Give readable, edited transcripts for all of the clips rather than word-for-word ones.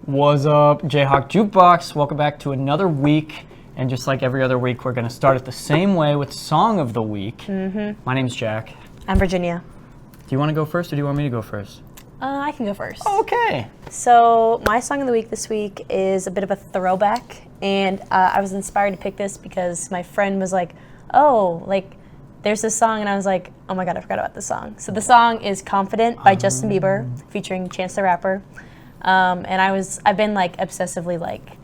What's up, JayhawkJukebox? Welcome back to another week. And just like every other week, we're going to start it the same way with Song of the Week. Mm-hmm. My name's Jack. I'm Virginia. Do you want to go first or do you want me to go first? I can go first. Okay. So my Song of the Week this week is a bit of a throwback. And I was inspired to pick this because my friend was like, there's this song. And I was like, oh my God, I forgot about this song. So the song is Confident by Justin Bieber featuring Chance the Rapper. And I've been like obsessively like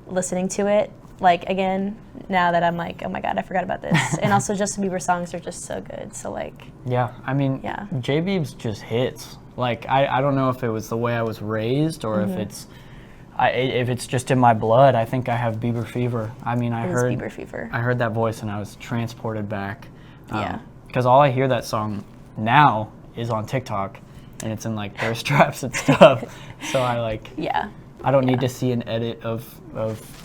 listening to it like again now that I'm like, oh my God, I forgot about this. And also Justin Bieber songs are just so good. So like, yeah, I mean, yeah. J Biebs just hits. Like I don't know if it was the way I was raised or if it's just in my blood. I think I have Bieber fever. I mean, I heard Bieber fever. I heard that voice and I was transported back. Yeah. Because all I hear that song now is on TikTok. And it's in like thirst traps and stuff. So I don't need to see an edit of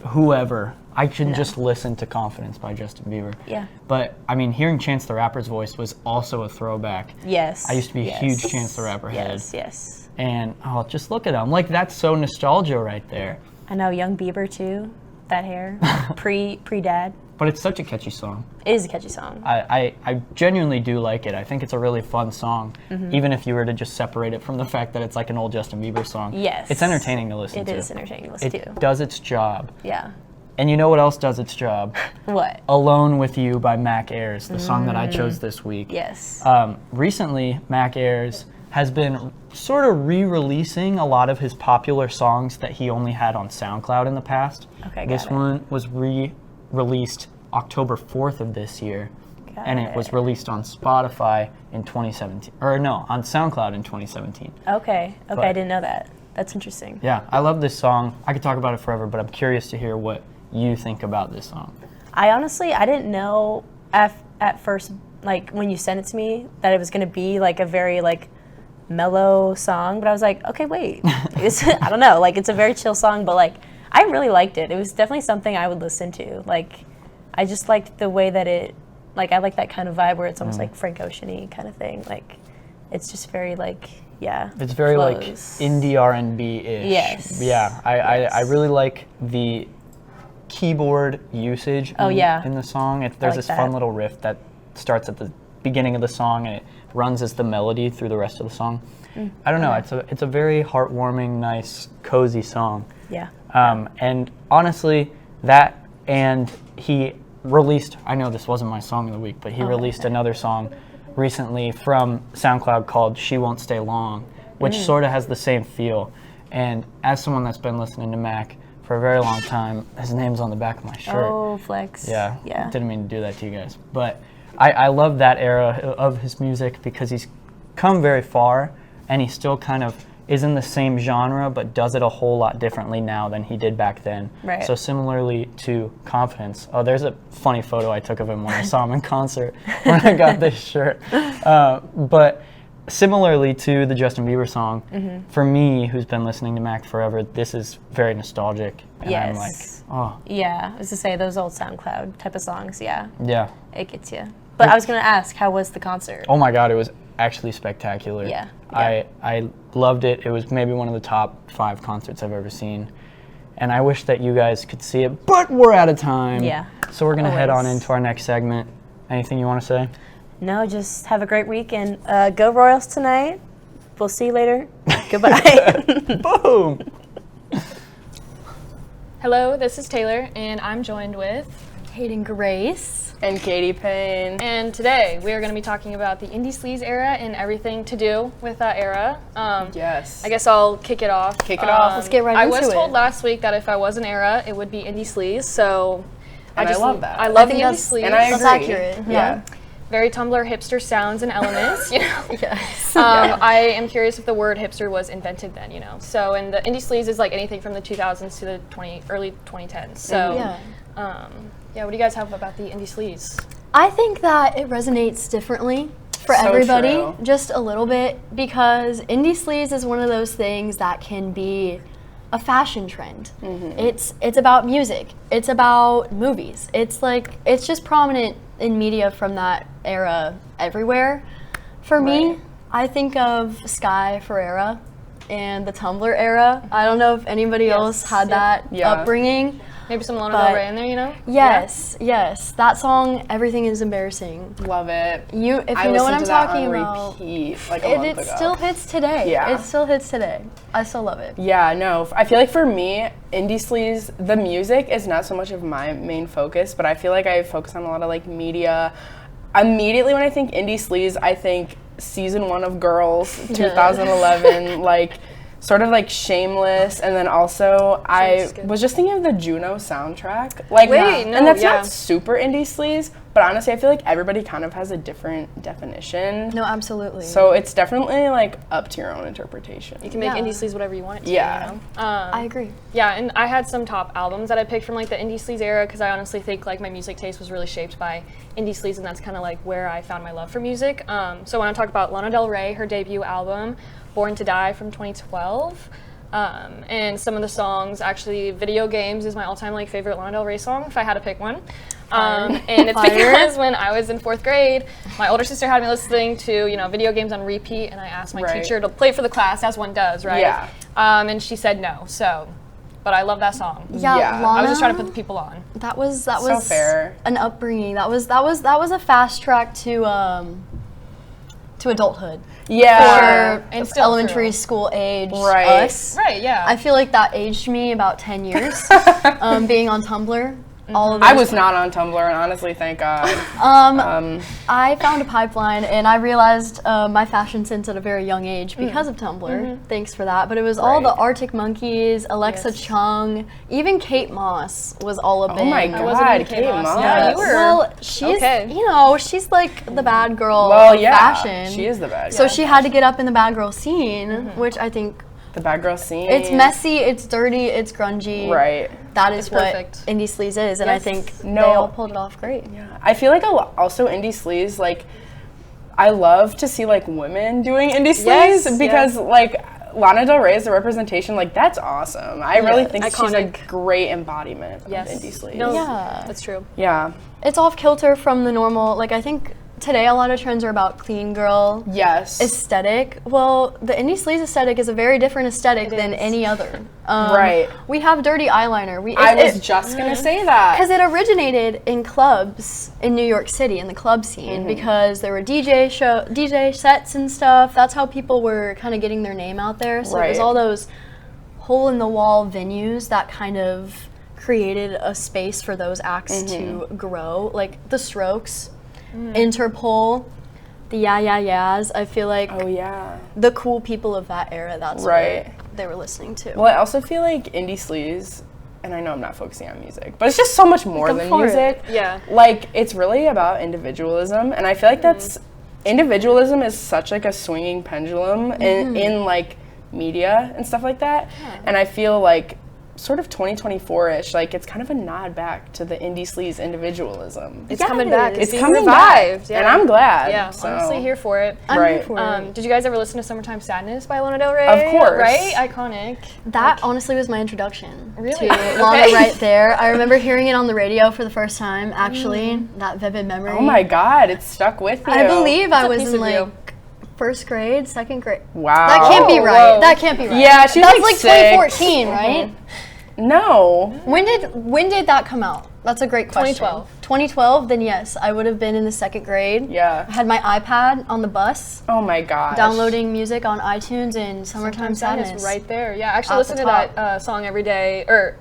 whoever. I can just listen to Confidence by Justin Bieber. Yeah. But I mean, hearing Chance the Rapper's voice was also a throwback. Yes. I used to be a huge Chance the Rapper head. Yes. And just look at him. Like that's so nostalgia right there. I know, young Bieber too. That hair, pre-dad. But it's such a catchy song. It is a catchy song. I genuinely do like it. I think it's a really fun song, even if you were to just separate it from the fact that it's like an old Justin Bieber song. Yes. It's entertaining to listen to. It is entertaining to listen to. It does its job. Yeah. And you know what else does its job? What? Alone With You by Mac Ayres, the song that I chose this week. Yes. Recently, Mac Ayres has been sort of re-releasing a lot of his popular songs that he only had on SoundCloud in the past. Okay, This one was released October 4th of this year, and it was released on Spotify in 2017. Or no, on SoundCloud in 2017. Okay, I didn't know that. That's interesting. Yeah, I love this song. I could talk about it forever, but I'm curious to hear what you think about this song. I didn't know at first, like when you sent it to me, that it was going to be like a very like mellow song, but I was like, okay, wait. I don't know, like it's a very chill song, but like I really liked it. It was definitely something I would listen to. Like I just liked the way that it, like I like that kind of vibe where it's almost like Frank Ocean-y kind of thing. Like it's just very like, yeah. It's very flows. like indie R&B-ish. Yes. Yeah, I really like the keyboard usage in the song. There's this fun little riff that starts at the beginning of the song and it runs as the melody through the rest of the song. I don't know, it's a very heartwarming, nice, cozy song. Yeah. And honestly, that and he released, I know this wasn't my song of the week, but he released another song recently from SoundCloud called She Won't Stay Long, which sort of has the same feel. And as someone that's been listening to Mac for a very long time, his name's on the back of my shirt. Oh, flex. Yeah. Yeah. Didn't mean to do that to you guys. But I love that era of his music because he's come very far and he still kind of is in the same genre but does it a whole lot differently now than he did back then. Right. So similarly to Confidence. Oh, there's a funny photo I took of him when I saw him in concert when I got this shirt. But similarly to the Justin Bieber song, for me, who's been listening to Mac forever, this is very nostalgic. And I'm like, oh. Yeah, I was to say those old SoundCloud type of songs, yeah. Yeah. It gets you. But I was going to ask, how was the concert? Oh my God, it was actually spectacular. Yeah. I loved it. It was maybe one of the top 5 concerts I've ever seen. And I wish that you guys could see it, but we're out of time. Yeah. So we're going to head on into our next segment. Anything you want to say? No, just have a great week and go Royals tonight. We'll see you later. Goodbye. Boom! Hello, this is Taylor, and I'm joined with Hayden Grace. And Katie Payne. And today we are going to be talking about the indie sleaze era and everything to do with that era. Yes. I guess I'll kick it off. Let's get right into it. I was told last week that if I was an era, it would be indie sleaze, so I love that. I love the indie sleaze. And I agree. That's accurate. Yeah. Very Tumblr hipster sounds and elements, you know. Yes. I am curious if the word hipster was invented then, you know. So, and the indie sleaze is like anything from the 2000s to the early 2010s. So, yeah, what do you guys have about the indie sleaze? I think that it resonates differently for So everybody, true. just a little bit, because indie sleaze is one of those things that can be a fashion trend. It's about music. It's about movies. It's just prominent in media from that era everywhere. For me, I think of Sky Ferreira and the Tumblr era. I don't know if anybody else had that upbringing. Maybe some Lana Del Rey in there, you know? Yes, yes. That song, Everything is Embarrassing. Love it. If you know what I'm talking about, repeat, like a month it ago. still hits today. Yeah. It still hits today. I still love it. Yeah, no. I feel like for me, Indie Sleaze, the music is not so much of my main focus, but I feel like I focus on a lot of like media. Immediately when I think Indie Sleaze, I think season 1 of Girls, 2011, like sort of like Shameless, and then also I was just thinking of the Juno soundtrack. Like, and that's not super Indie Sleaze, but honestly I feel like everybody kind of has a different definition. No, absolutely. So it's definitely like up to your own interpretation. You can make Indie Sleaze whatever you want it to. Yeah. You know? I agree. Yeah, and I had some top albums that I picked from like the Indie Sleaze era because I honestly think like my music taste was really shaped by Indie Sleaze, and that's kind of like where I found my love for music. So when I talk about Lana Del Rey, her debut album, Born to Die from 2012, and some of the songs, actually Video Games is my all-time like favorite Lana Del Rey song if I had to pick one. And it's because when I was in 4th grade, my older sister had me listening to, you know, Video Games on repeat, and I asked my teacher to play for the class, as one does, right? Yeah. And she said no, but I love that song. Yeah, Lana, I was just trying to put the people on. That was so fair. An upbringing. That was a fast track to adulthood. Yeah. For and still elementary school age us. Right, yeah. I feel like that aged me about 10 years, being on Tumblr. All of I was not on Tumblr, and honestly, thank God. I found a pipeline, and I realized my fashion sense at a very young age because of Tumblr. Thanks for that. But it was all the Arctic Monkeys, Alexa Chung, even Kate Moss was all up in. Oh my God, Kate Moss. Yeah, you were. Well, she's, you know, she's like the bad girl of fashion. She is the bad girl. So she had to get up in the bad girl scene, which I think the bad girl scene. it's messy, it's dirty, it's grungy. Right. That is what perfect. Indie Sleaze is, and I think they all pulled it off great. Yeah. I feel like also Indie Sleaze, like, I love to see like women doing Indie Sleaze because like Lana Del Rey is the representation, like that's awesome. I really think she's a great embodiment of Indie Sleaze. No, Yeah. that's true. Yeah. It's off kilter from the normal, like I think today a lot of trends are about clean girl aesthetic. Well, the Indie Sleaze aesthetic is a very different aesthetic than any other. We have dirty eyeliner. I was just gonna say that. Because it originated in clubs in New York City, in the club scene, because there were DJ sets and stuff. That's how people were kind of getting their name out there. So it was all those hole-in-the-wall venues that kind of created a space for those acts to grow. Like The Strokes, Interpol, the Yeah Yeah Yeahs. I feel like the cool people of that era, that's what they were listening to. Well, I also feel like Indie Sleaze, and I know I'm not focusing on music, but it's just so much more than music. Yeah. Like, it's really about individualism, and I feel like that's, individualism is such like a swinging pendulum in like media and stuff like that. And I feel like sort of 2024-ish, like it's kind of a nod back to the Indie Sleaze individualism. It's coming back. It's being coming revived. back, and I'm glad. Yeah, so. honestly, here for it. I'm here for it. Did you guys ever listen to "Summertime Sadness" by Lana Del Rey? Of course. Right? Iconic. That honestly was my introduction to Really? Lana right there. I remember hearing it on the radio for the first time, actually, that vivid memory. Oh my God, it's stuck with you. I believe I a was piece in of you. like first grade, second grade. Wow. That can't be right. That can't be right. Yeah, she was That's like like 6. 2014, right? No. When did that come out? That's a great question. 2012. 2012, then yes, I would have been in the second grade. Yeah. I had my iPad on the bus, Oh my gosh. downloading music on iTunes and Summertime Sadness. right there. Yeah, I actually At listen the to top. that song every day, or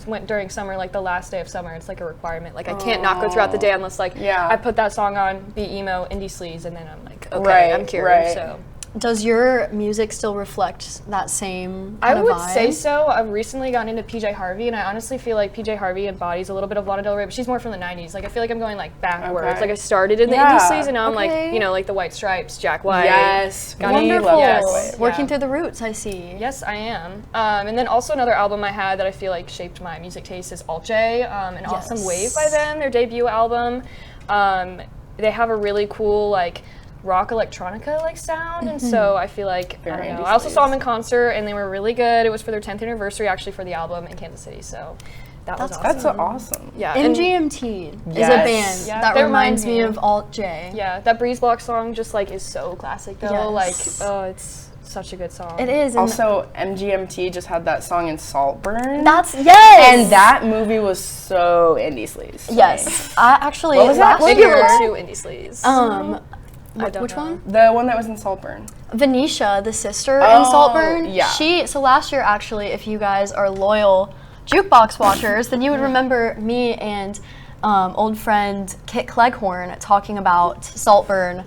went during summer, like the last day of summer. It's like a requirement. Like I can't not go throughout the day unless like I put that song on, be emo, Indie Sleaze, and then I'm like, okay, I'm cured. Right. So. Does your music still reflect that same I kind of would vibe? say so. I've recently gotten into PJ Harvey, and I honestly feel like PJ Harvey embodies a little bit of Lana Del Rey, but she's more from the 90s. Like, I feel like I'm going, like, backwards. Okay. Like, I started in the indie sleaze, and now I'm, like, you know, like the White Stripes, Jack White. Yes. Wonderful. Love Yes. Jack White. Working through the roots, I see. Yes, I am. And then also another album I had that I feel like shaped my music taste is Alt J, and Awesome Wave by them, their debut album. They have a really cool, like, rock electronica like sound, and so I feel like I don't know. I also saw them in concert, and they were really good. It was for their 10th anniversary actually for the album in Kansas City, so that was awesome. That's awesome. Yeah, and MGMT is a Yes. band that reminds me of Alt J. yeah, that Breeze Block song just like is so classic though. Yes. Like, oh, it's Such a good song. It is. And Also, MGMT just had that song in Saltburn. that's, yes! And that movie was so Indie Sleaze. to me. Yes. I actually, What was that? last Maybe year, a little too Indie Sleaze. I don't which know. one? The one that was in Saltburn. Venetia, the sister in Oh, Saltburn. yeah. So last year, actually, if you guys are loyal jukebox watchers, then you would remember me and old friend Kit Cleghorn talking about Saltburn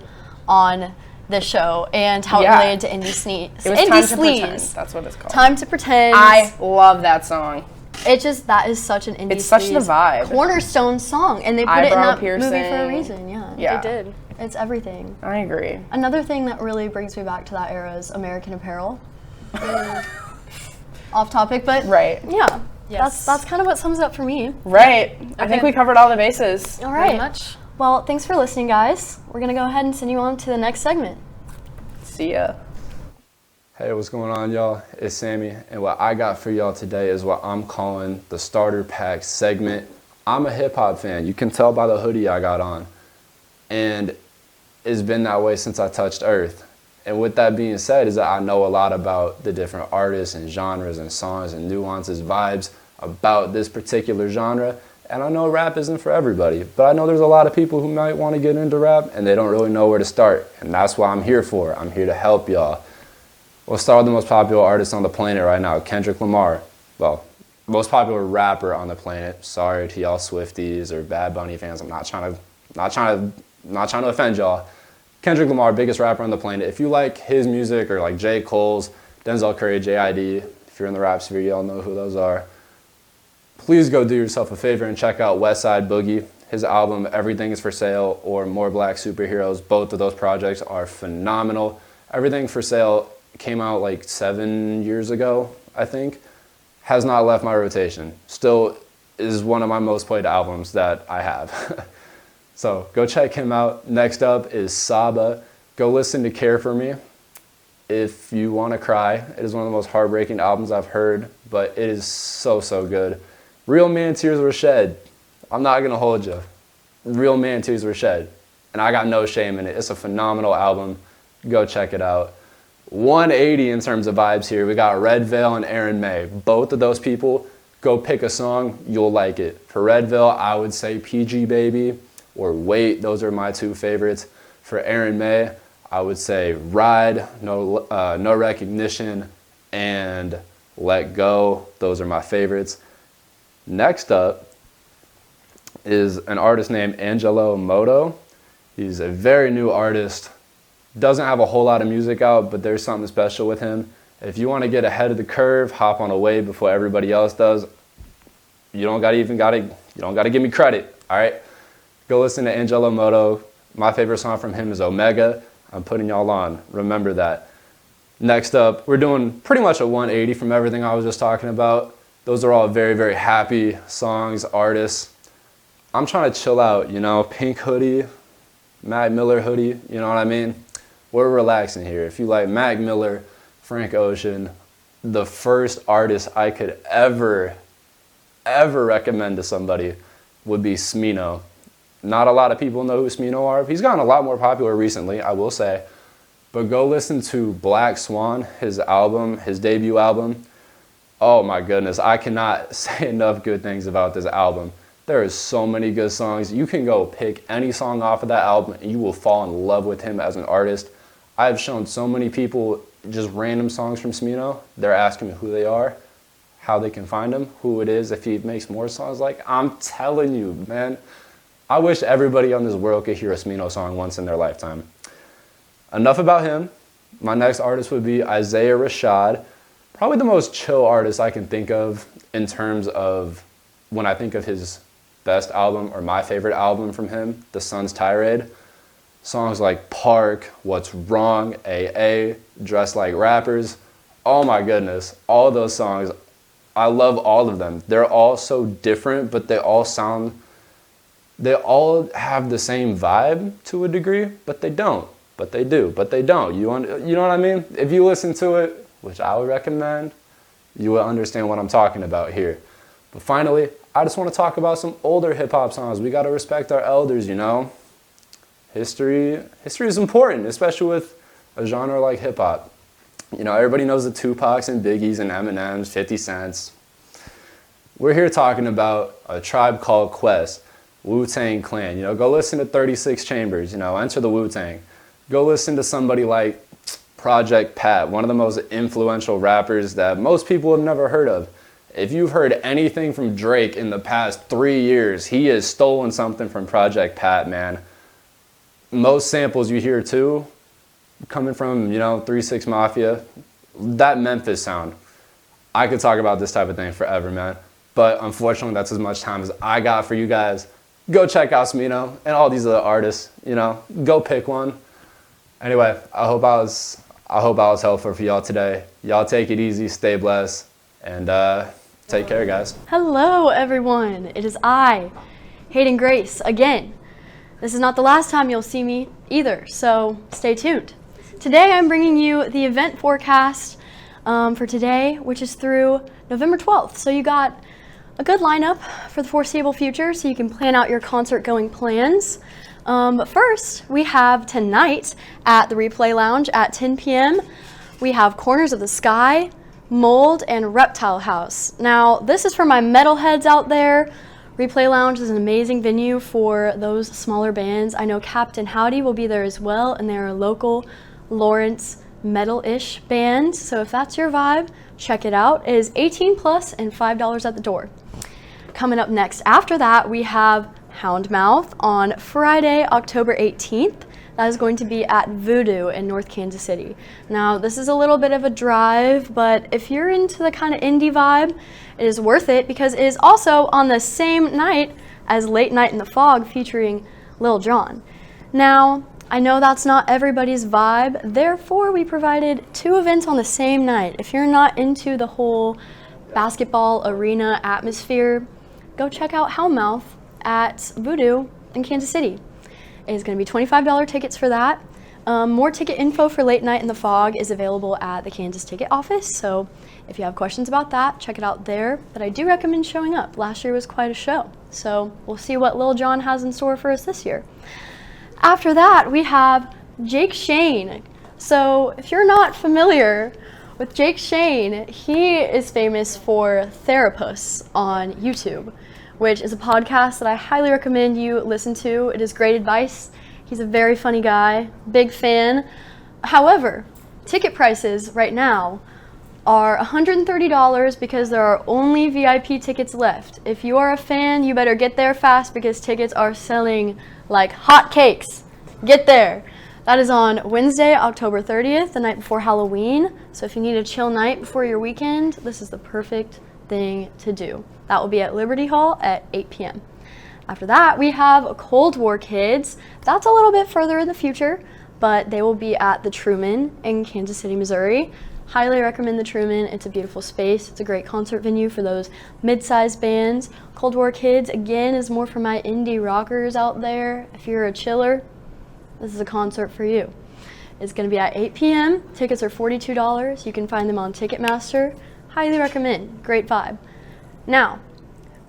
on the show and how Yeah. it related to Indie Sleaze. It was Indie Time to Pretend. Sleaze. That's what it's called. Time to Pretend. I love that song. That is such an Indie It's such the Sleaze vibe. cornerstone song, and they put it in Eyebrow that movie for a piercing. reason. Yeah. Yeah. They did. It's everything. I agree. Another thing that really brings me back to that era is American Apparel. Off topic, but Right. yeah. Yes. That's kind of what sums it up for me. Right. I think Okay. we covered all the bases. All Pretty right. much. Well, thanks for listening, guys. We're gonna go ahead and send you on to the next segment. See ya. Hey, what's going on, y'all? It's Sammy, and what I got for y'all today is what I'm calling the starter pack segment. I'm a hip hop fan. You can tell by the hoodie I got on, and it's been that way since I touched Earth. And with that being said, is that I know a lot about the different artists and genres and songs and nuances, vibes about this particular genre. And I know rap isn't for everybody, but I know there's a lot of people who might want to get into rap and they don't really know where to start. And that's what I'm here for. I'm here to help y'all. We'll start with the most popular artist on the planet right now, Kendrick Lamar. Well, most popular rapper on the planet. Sorry to y'all Swifties or Bad Bunny fans. I'm not trying to offend y'all. Kendrick Lamar, biggest rapper on the planet. If you like his music or like J. Cole's, Denzel Curry, JID, if you're in the rap sphere, y'all know who those are. Please go do yourself a favor and check out West Side Boogie. His album, Everything is for Sale, or More Black Superheroes. Both of those projects are phenomenal. Everything for Sale came out like 7 years ago, I think. Has not left my rotation. Still is one of my most played albums that I have. So go check him out. Next up is Saba. Go listen to Care For Me. If you want to cry, it is one of the most heartbreaking albums I've heard, but it is so, so good. Real man tears were shed. I'm not going to hold you. Real man tears were shed. And I got no shame in it. It's a phenomenal album. Go check it out. 180 in terms of vibes here. We got Red Veil and Aaron May. Both of those people, go pick a song. You'll like it. For Red Veil, I would say PG Baby or Wait. Those are my two favorites. For Aaron May, I would say Ride, No Recognition, and Let Go. Those are my favorites. Next up is an artist named Angelo Moto. He's a very new artist. Doesn't have a whole lot of music out, but there's something special with him. If you want to get ahead of the curve, hop on a wave before everybody else does. You don't gotta give me credit, all right? Go listen to Angelo Moto. My favorite song from him is Omega. I'm putting y'all on. Remember that. Next up, we're doing pretty much a 180 from everything I was just talking about. Those are all very, very happy songs, artists. I'm trying to chill out, you know, Pink hoodie, Mac Miller hoodie, you know what I mean? We're relaxing here. If you like Mac Miller, Frank Ocean, the first artist I could ever recommend to somebody would be Smino. Not a lot of people know who Smino are. He's gotten a lot more popular recently, I will say. But go listen to Black Swan, his album, his debut album. Oh my goodness, I cannot say enough good things about this album. There is so many good songs. You can go pick any song off of that album and you will fall in love with him as an artist. I've shown so many people just random songs from Smino. They're asking me who they are, how they can find him, who it is, if he makes more songs. Like, I'm telling you, man, I wish everybody on this world could hear a Smino song once in their lifetime. Enough about him. My next artist would be Isaiah Rashad. Probably the most chill artist I can think of in terms of when I think of his best album or my favorite album from him, The Sun's Tirade. Songs like Park, What's Wrong, AA, Dress Like Rappers. Oh my goodness, all those songs, I love all of them. They're all so different, but they all have the same vibe to a degree, but they don't. But they do, but they don't. You know what I mean? If you listen to it, which I would recommend, you will understand what I'm talking about here. But finally, I just want to talk about some older hip-hop songs. We got to respect our elders, you know? History is important, especially with a genre like hip-hop. You know, everybody knows the Tupacs and Biggies and Eminems, 50 Cents. We're here talking about a Tribe Called Quest, Wu-Tang Clan. You know, go listen to 36 Chambers, you know, enter the Wu-Tang. Go listen to somebody like Project Pat, one of the most influential rappers that most people have never heard of. If you've heard anything from Drake in the past 3 years, he has stolen something from Project Pat, man. Most samples you hear too, coming from, you know, 3 6 Mafia, that Memphis sound. I could talk about this type of thing forever, man. But unfortunately, that's as much time as I got for you guys. Go check out Smino and all these other artists, you know, go pick one. Anyway, I hope I was helpful for y'all today. Y'all take it easy, stay blessed, and take care, guys. Hello, everyone. It is I, Hayden Grace, again. This is not the last time you'll see me either, so stay tuned. Today, I'm bringing you the event forecast for today, which is through November 12th. So you got a good lineup for the foreseeable future, so you can plan out your concert-going plans. But first, we have tonight at the Replay Lounge at 10 p.m. We have Corners of the Sky, Mold, and Reptile House. Now, this is for my metalheads out there. Replay Lounge is an amazing venue for those smaller bands. I know Captain Howdy will be there as well, and they're a local Lawrence metal-ish band. So if that's your vibe, check it out. It is 18 plus and $5 at the door. Coming up next after that, we have Houndmouth on Friday, October 18th. That is going to be at Voodoo in North Kansas City. Now, this is a little bit of a drive, but if you're into the kind of indie vibe, it is worth it because it is also on the same night as Late Night in the Fog featuring Lil Jon. Now, I know that's not everybody's vibe, therefore we provided 2 events on the same night. If you're not into the whole basketball arena atmosphere, go check out Houndmouth at Voodoo in Kansas City. It is going to be $25 tickets for that. More ticket info for Late Night in the Fog is available at the Kansas ticket office, so if you have questions about that, check it out there. But I do recommend showing up. Last year was quite a show, so we'll see what Lil Jon has in store for us this year. After that, we have Jake Shane. So if you're not familiar with Jake Shane, he is famous for Therapus on YouTube, which is a podcast that I highly recommend you listen to. It is great advice. He's a very funny guy, big fan. However, ticket prices right now are $130 because there are only VIP tickets left. If you are a fan, you better get there fast because tickets are selling like hotcakes. Get there. That is on Wednesday, October 30th, the night before Halloween. So if you need a chill night before your weekend, this is the perfect thing to do. That will be at Liberty Hall at 8 p.m. After that, we have Cold War Kids. That's a little bit further in the future, but they will be at the Truman in Kansas City, Missouri. Highly recommend the Truman. It's a beautiful space. It's a great concert venue for those mid-sized bands. Cold War Kids, again, is more for my indie rockers out there. If you're a chiller, this is a concert for you. It's going to be at 8 p.m. Tickets are $42. You can find them on Ticketmaster. Highly recommend. Great vibe. Now,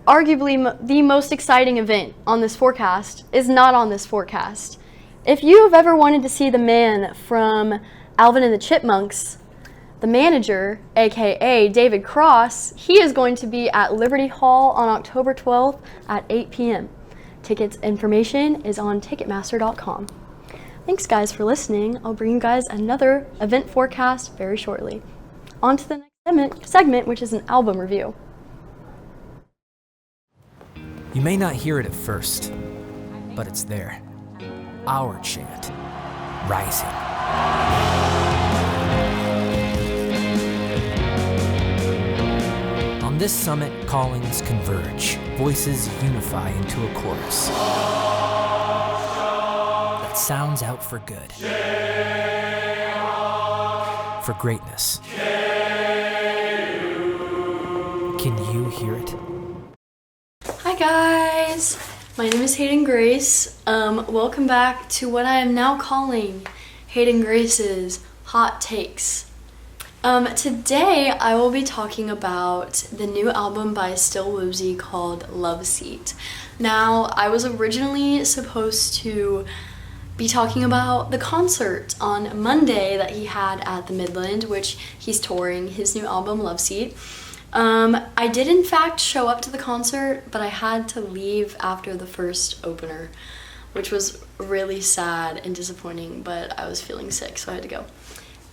arguably the most exciting event on this forecast is not on this forecast. If you have ever wanted to see the man from Alvin and the Chipmunks, the manager, aka David Cross, he is going to be at Liberty Hall on October 12th at 8 p.m. Tickets information is on Ticketmaster.com. Thanks guys for listening. I'll bring you guys another event forecast very shortly. On to the next segment, which is an album review. You may not hear it at first, but it's there. Our chant, rising. On this summit, callings converge, voices unify into a chorus that sounds out for good, for greatness. Can you hear it? Hi guys, my name is Hayden Grace. Welcome back to what I am now calling Hayden Grace's Hot Takes. Today I will be talking about the new album by Still Woozy called Love Seat. Now, I was originally supposed to be talking about the concert on Monday that he had at the Midland, which he's touring his new album, Love Seat. I did in fact show up to the concert, but I had to leave after the first opener, which was really sad and disappointing, but I was feeling sick, so I had to go.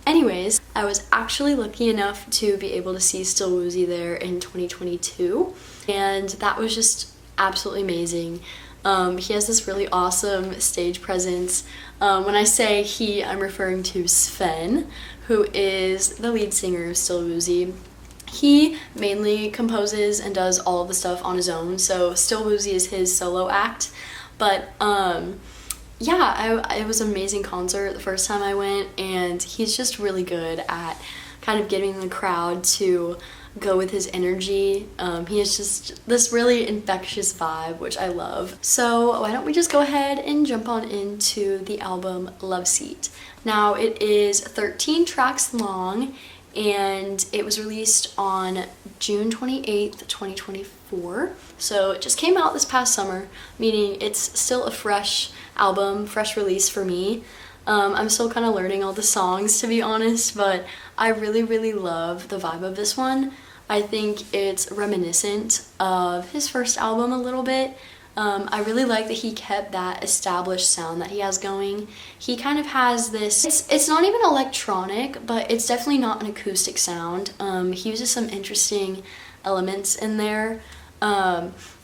Anyways, I was actually lucky enough to be able to see Still Woozy there in 2022, and that was just absolutely amazing. He has this really awesome stage presence. When I say he, I'm referring to Sven, who is the lead singer of Still Woozy. He mainly composes and does all of the stuff on his own, so Still Woozy is his solo act. But yeah, it was an amazing concert the first time I went, and he's just really good at kind of getting the crowd to go with his energy. He has just this really infectious vibe, which I love. So why don't we just go ahead and jump on into the album Love Seat. Now it is 13 tracks long, and it was released on June 28th, 2024. So it just came out this past summer, meaning it's still a fresh album, fresh release for me. I'm still kind of learning all the songs, to be honest, but I really love the vibe of this one. I think it's reminiscent of his first album a little bit. I really like that he kept that established sound that he has going. He kind of has this, it's not even electronic, but it's definitely not an acoustic sound. He uses some interesting elements in there.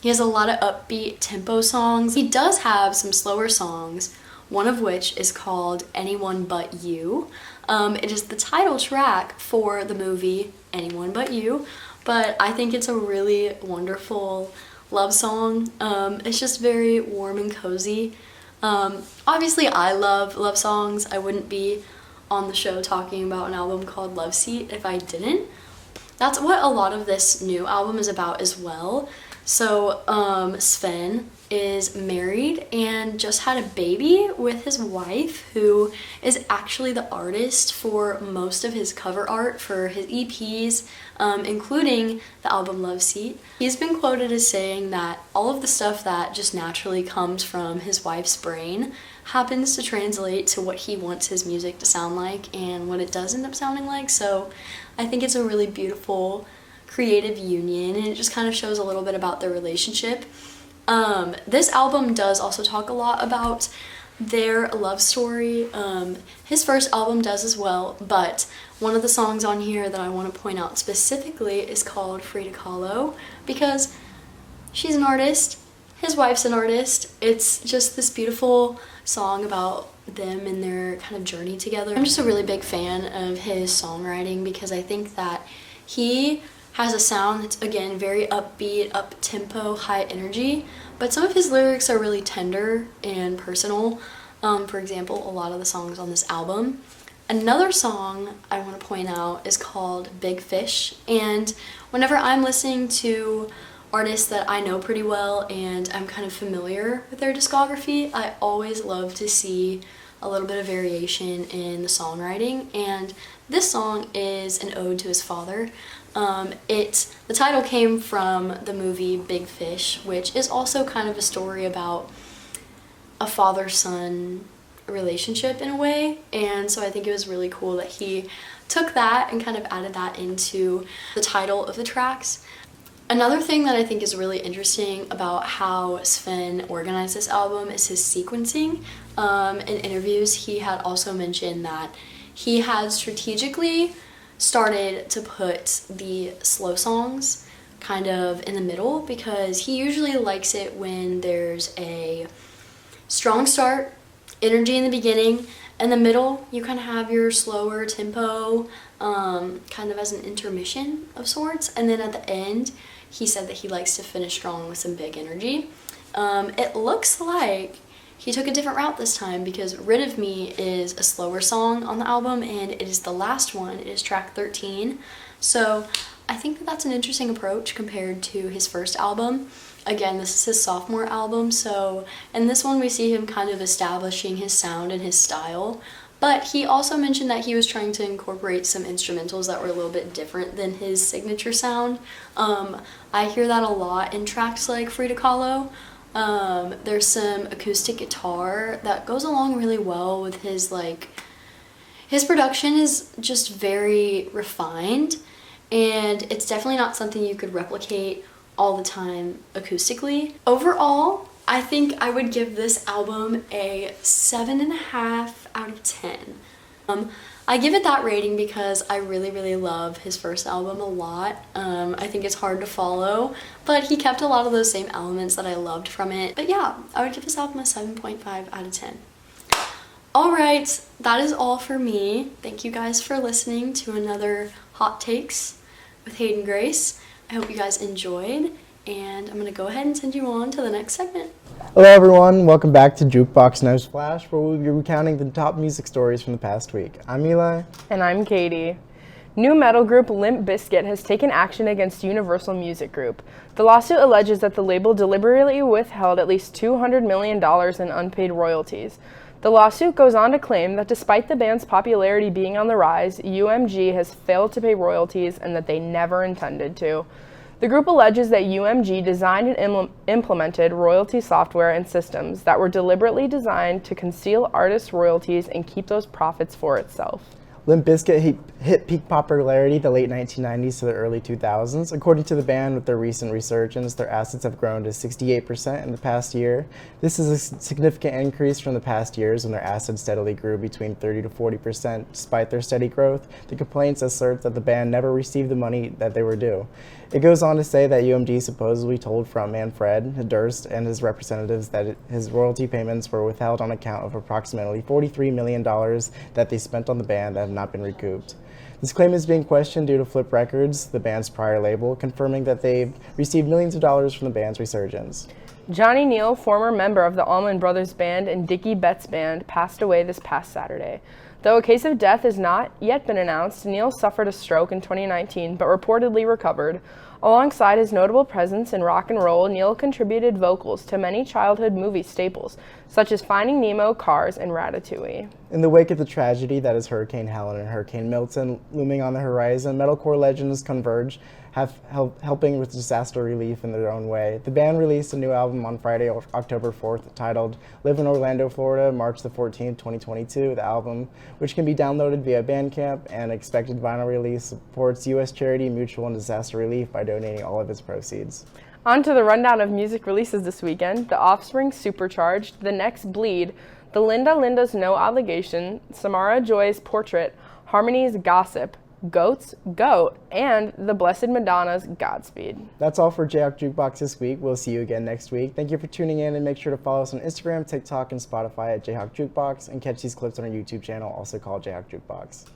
He has a lot of upbeat tempo songs. He does have some slower songs, one of which is called Anyone But You. It is the title track for the movie Anyone But You, but I think it's a really wonderful love song. It's just very warm and cozy. Obviously I love love songs. I wouldn't be on the show talking about an album called Love Seat if I didn't. That's what a lot of this new album is about as well. So Sven is married and just had a baby with his wife, who is actually the artist for most of his cover art for his EPs, including the album Love Seat. He's been quoted as saying that all of the stuff that just naturally comes from his wife's brain happens to translate to what he wants his music to sound like and what it does end up sounding like. So I think it's a really beautiful creative union, and it just kind of shows a little bit about their relationship. This album does also talk a lot about their love story. His first album does as well, but one of the songs on here that I want to point out specifically is called Frida Kahlo, because she's an artist, his wife's an artist. It's just this beautiful song about them and their kind of journey together. I'm just a really big fan of his songwriting because I think that he has a sound that's, again, very upbeat, up-tempo, high energy, but some of his lyrics are really tender and personal. For example, a lot of the songs on this album. Another song I want to point out is called Big Fish, and whenever I'm listening to artists that I know pretty well and I'm kind of familiar with their discography, I always love to see a little bit of variation in the songwriting, and this song is an ode to his father. The title came from the movie Big Fish, which is also kind of a story about a father-son relationship in a way, and so I think it was really cool that he took that and kind of added that into the title of the tracks. Another thing that I think is really interesting about how Sven organized this album is his sequencing. In interviews, he had also mentioned that he had strategically started to put the slow songs kind of in the middle, because he usually likes it when there's a strong start, energy in the beginning, and the middle you kind of have your slower tempo, kind of as an intermission of sorts, and then at the end he said that he likes to finish strong with some big energy. It looks like he took a different route this time, because Rid of Me is a slower song on the album, and it is the last one. It is track 13. So I think that that's an interesting approach compared to his first album. Again, this is his sophomore album, so in this one we see him kind of establishing his sound and his style. But he also mentioned that he was trying to incorporate some instrumentals that were a little bit different than his signature sound. I hear that a lot in tracks like Frida Kahlo. There's some acoustic guitar that goes along really well with his his production is just very refined, and it's definitely not something you could replicate all the time acoustically. Overall, I think I would give this album a 7.5 out of 10. I give it that rating because I really, really love his first album a lot. I think it's hard to follow, but he kept a lot of those same elements that I loved from it. But yeah, I would give this album a 7.5 out of 10. Alright, that is all for me. Thank you guys for listening to another Hot Takes with Hayden Grace. I hope you guys enjoyed, and I'm going to go ahead and send you on to the next segment. Hello everyone, welcome back to Jukebox News Flash, where we'll be recounting the top music stories from the past week. I'm Eli. And I'm Katie. New metal group Limp Bizkit has taken action against Universal Music Group. The lawsuit alleges that the label deliberately withheld at least $200 million in unpaid royalties. The lawsuit goes on to claim that despite the band's popularity being on the rise, UMG has failed to pay royalties and that they never intended to. The group alleges that UMG designed and implemented royalty software and systems that were deliberately designed to conceal artists' royalties and keep those profits for itself. Limp Bizkit hit peak popularity the late 1990s to the early 2000s. According to the band, with their recent resurgence, their assets have grown to 68% in the past year. This is a significant increase from the past years when their assets steadily grew between 30 to 40%. Despite their steady growth, the complaints assert that the band never received the money that they were due. It goes on to say that UMG supposedly told frontman Fred Durst and his representatives that his royalty payments were withheld on account of approximately $43 million that they spent on the band that have not been recouped. This claim is being questioned due to Flip Records, the band's prior label, confirming that they've received millions of dollars from the band's resurgence. Johnny Neal, former member of the Allman Brothers Band and Dickie Betts Band, passed away this past Saturday. Though a case of death has not yet been announced, Neal suffered a stroke in 2019 but reportedly recovered. Alongside his notable presence in rock and roll, Neal contributed vocals to many childhood movie staples, such as Finding Nemo, Cars, and Ratatouille. In the wake of the tragedy that is Hurricane Helen and Hurricane Milton looming on the horizon, metalcore legends converge, helping with disaster relief in their own way. The band released a new album on Friday, October 4th, titled Live in Orlando, Florida, March the 14th, 2022. The album, which can be downloaded via Bandcamp, and expected vinyl release, supports U.S. charity Mutual and Disaster Relief by donating all of its proceeds. On to the rundown of music releases this weekend. The Offspring Supercharged, The Next Bleed, The Linda's No Obligation, Samara Joy's Portrait, Harmony's Gossip, Goat's Goat, and The Blessed Madonna's Godspeed. That's all for Jayhawk Jukebox this week. We'll see you again next week. Thank you for tuning in, and make sure to follow us on Instagram, TikTok, and Spotify at Jayhawk Jukebox, and catch these clips on our YouTube channel, also called Jayhawk Jukebox.